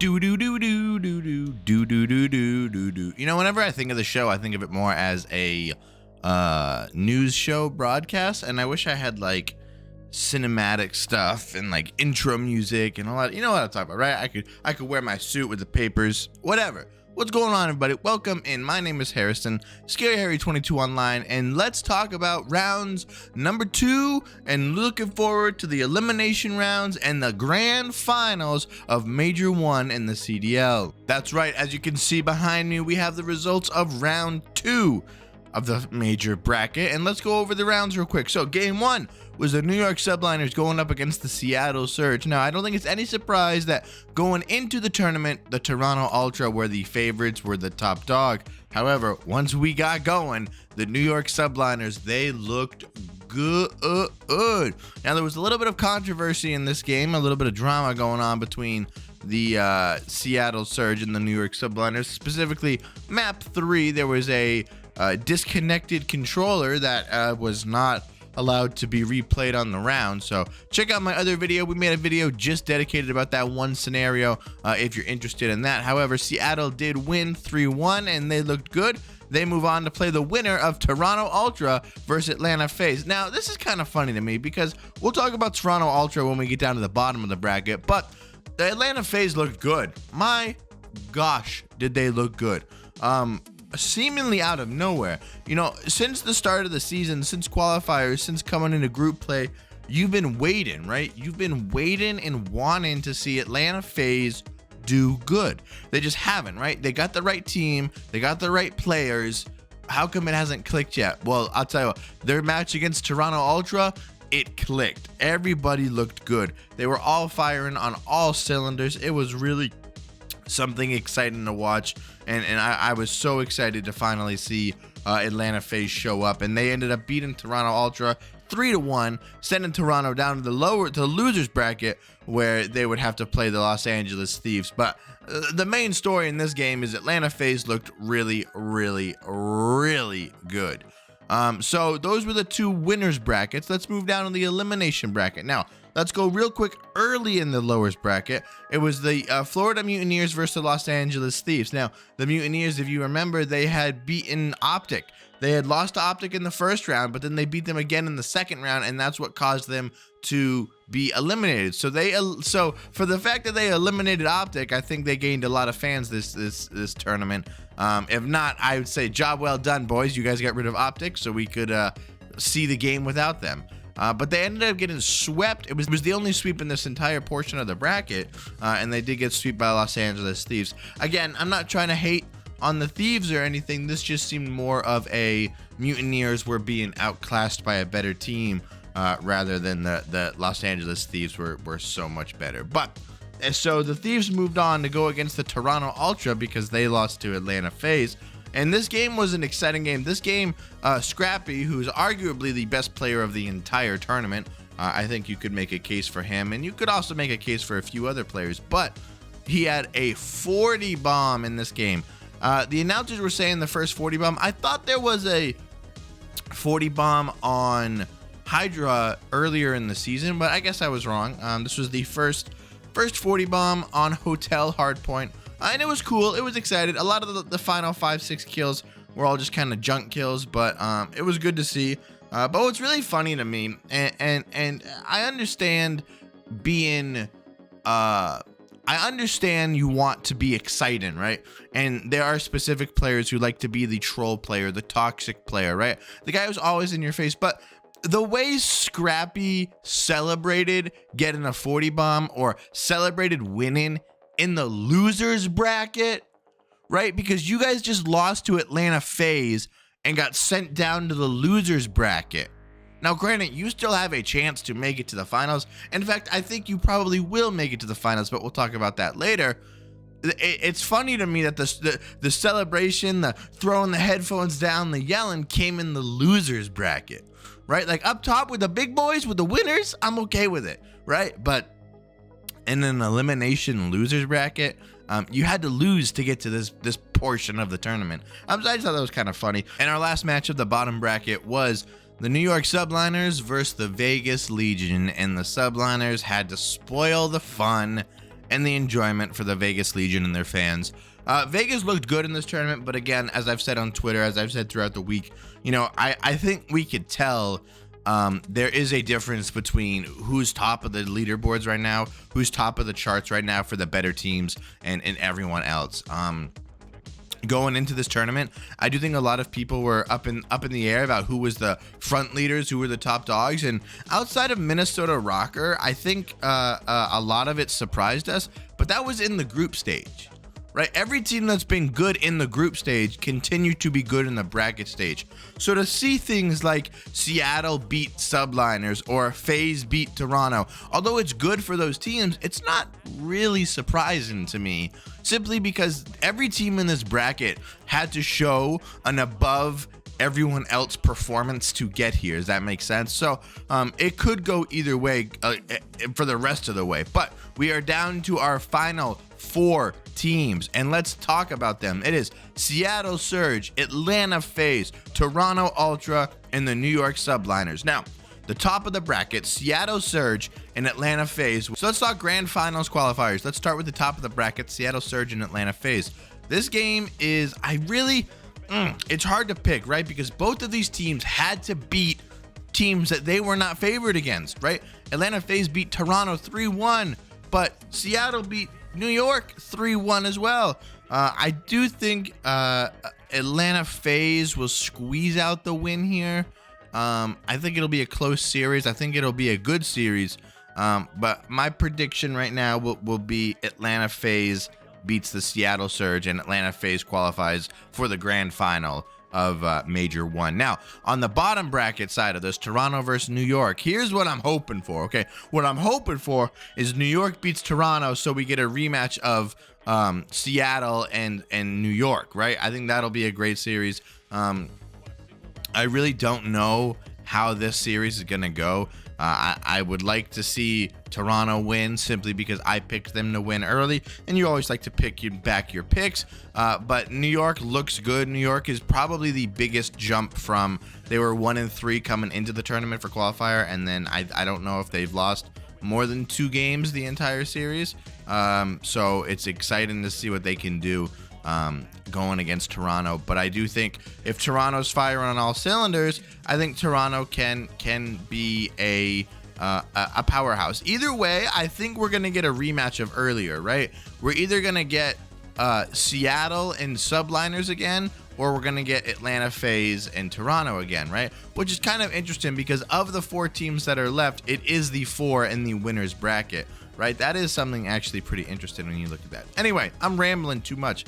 Do do do do do do do do do do do do. You know, whenever I think of the show, I think of it more as a news show broadcast, and I wish I had like cinematic stuff and like intro music and all that. You know what I'm talking about, right? I could wear my suit with the papers, whatever. What's going on, everybody? Welcome in. My name is Harrison, Scary Harry 22 online, and let's talk about rounds number 2 and looking forward to the elimination rounds and the grand finals of Major 1 in the CDL. That's right, as you can see behind me, we have the results of round 2 of the major bracket, and let's go over the rounds real quick. So game 1 was the New York Subliners going up against the Seattle Surge. Now, I don't think it's any surprise that going into the tournament, the Toronto Ultra were the favorites, were the top dog. However, once we got going, the New York Subliners, they looked good. Now, there was a little bit of controversy in this game, a little bit of drama going on between the Seattle Surge and the New York Subliners. Specifically, map 3, there was a disconnected controller that was not allowed to be replayed on the round. So check out my other video. We made a video just dedicated about that one scenario if you're interested in that. However, Seattle did win 3-1 and they looked good. They move on to play the winner of Toronto Ultra versus Atlanta FaZe. Now, this is kind of funny to me because we'll talk about Toronto Ultra when we get down to the bottom of the bracket, but the Atlanta FaZe looked good. My gosh, did they look good. Seemingly out of nowhere. You know, since the start of the season, since qualifiers, since coming into group play, you've been waiting, right? You've been waiting and wanting to see Atlanta FaZe do good. They just haven't, right? They got the right team, they got the right players. How come it hasn't clicked yet? Well, I'll tell you what, their match against Toronto Ultra, it clicked. Everybody looked good. They were all firing on all cylinders. It was really something exciting to watch, and I was so excited to finally see Atlanta FaZe show up, and they ended up beating Toronto Ultra 3-1, sending Toronto down to the losers bracket where they would have to play the Los Angeles Thieves. But the main story in this game is Atlanta FaZe looked really good. So those were the 2 winners brackets. Let's move down to the elimination bracket. Now, let's go real quick early in the lowest bracket. It was the Florida Mutineers versus the Los Angeles Thieves. Now, the Mutineers, if you remember, they had beaten Optic. They had lost to Optic in the first round, but then they beat them again in the second round, and that's what caused them to be eliminated. So for the fact that they eliminated Optic, I think they gained a lot of fans this tournament. If not, I would say job well done, boys. You guys got rid of Optic so we could see the game without them. But they ended up getting swept. It was the only sweep in this entire portion of the bracket, and they did get swept by Los Angeles Thieves. Again, I'm not trying to hate on the Thieves or anything. This just seemed more of a Mutineers were being outclassed by a better team rather than the Los Angeles Thieves were so much better. But so the Thieves moved on to go against the Toronto Ultra because they lost to Atlanta FaZe. And this game was an exciting game. This game, Scrappy, who's arguably the best player of the entire tournament, I think you could make a case for him, and you could also make a case for a few other players, but he had a 40 bomb in this game. The announcers were saying the first 40 bomb. I thought there was a 40 bomb on Hydra earlier in the season, but I guess I was wrong. This was the first 40 bomb on Hotel Hardpoint. And it was cool. It was excited. A lot of the final 5-6 kills were all just kind of junk kills, but it was good to see. But what's really funny to me, and I understand being, I understand you want to be exciting, right? And there are specific players who like to be the troll player, the toxic player, right? The guy who's always in your face. But the way Scrappy celebrated getting a 40 bomb or celebrated winning in the losers bracket, right? Because you guys just lost to Atlanta FaZe and got sent down to the losers bracket. Now, granted, you still have a chance to make it to the finals. In fact, I think you probably will make it to the finals, but we'll talk about that later. It's funny to me that the celebration, the throwing the headphones down, the yelling came in the losers bracket, right? Like up top with the big boys, with the winners, I'm okay with it, right? But in an elimination losers bracket, you had to lose to get to this portion of the tournament. I just thought that was kind of funny. And our last match of the bottom bracket was the New York Subliners versus the Vegas Legion, and the Subliners had to spoil the fun and the enjoyment for the Vegas Legion and their fans. Vegas looked good in this tournament, but again, as I've said on Twitter, as I've said throughout the week, you know, I think we could tell there is a difference between who's top of the leaderboards right now, who's top of the charts right now for the better teams, and everyone else. Going into this tournament, I do think a lot of people were up in the air about who was the front leaders, who were the top dogs, and outside of Minnesota Rocker, I think a lot of it surprised us, but that was in the group stage. Right, every team that's been good in the group stage continued to be good in the bracket stage. So to see things like Seattle beat Subliners or FaZe beat Toronto, although it's good for those teams, it's not really surprising to me, simply because every team in this bracket had to show an above everyone else performance to get here. Does that make sense? So it could go either way for the rest of the way, but we are down to our final 4 teams, and let's talk about them. It is Seattle Surge, Atlanta FaZe, Toronto Ultra, and the New York Subliners. Now, the top of the bracket, Seattle Surge and Atlanta FaZe. So let's talk grand finals qualifiers. Let's start with the top of the bracket, Seattle Surge and Atlanta FaZe. This game is, it's hard to pick, right? Because both of these teams had to beat teams that they were not favored against, right? Atlanta FaZe beat Toronto 3-1, but Seattle beat New York 3-1 as well. I do think Atlanta FaZe will squeeze out the win here. I think it'll be a close series. I think it'll be a good series. But my prediction right now will be Atlanta FaZe beats the Seattle Surge, and Atlanta FaZe qualifies for the grand final of Major 1. Now, on the bottom bracket side of this, Toronto versus New York, here's what I'm hoping for, okay? What I'm hoping for is New York beats Toronto, so we get a rematch of Seattle and New York, right? I think that'll be a great series. I really don't know how this series is going to go. I would like to see Toronto win simply because I picked them to win early, and you always like to pick back your picks. But New York looks good. New York is probably the biggest jump from, they were 1-3 coming into the tournament for qualifier, and then I don't know if they've lost more than 2 games the entire series. So it's exciting to see what they can do going against Toronto. But I do think if Toronto's firing on all cylinders, I think Toronto can be a powerhouse. Either way, I think we're gonna get a rematch of earlier, right? We're either gonna get Seattle and Subliners again, or we're gonna get Atlanta FaZe and Toronto again, right? Which is kind of interesting because of the 4 teams that are left, it is the 4 in the winners bracket, right? That is something actually pretty interesting when you look at that. Anyway, I'm rambling too much.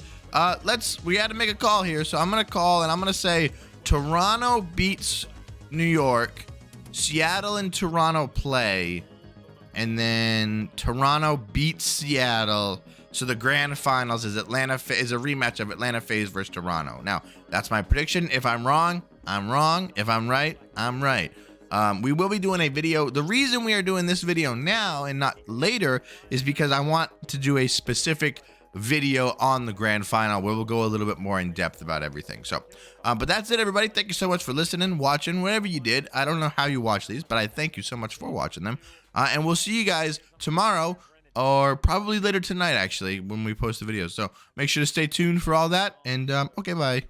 We had to make a call here, so I'm gonna call and I'm gonna say Toronto beats New York, Seattle and Toronto play, and then Toronto beats Seattle. So the grand finals is a rematch of Atlanta FaZe versus Toronto. Now, that's my prediction. If I'm wrong, I'm wrong. If I'm right, I'm right. We will be doing a video. The reason we are doing this video now and not later is because I want to do a specific video on the grand final where we'll go a little bit more in depth about everything. So, but that's it, everybody. Thank you so much for listening, watching, whatever you did. I don't know how you watch these, but I thank you so much for watching them. And we'll see you guys tomorrow, or probably later tonight, actually, when we post the video. So make sure to stay tuned for all that. And okay, bye.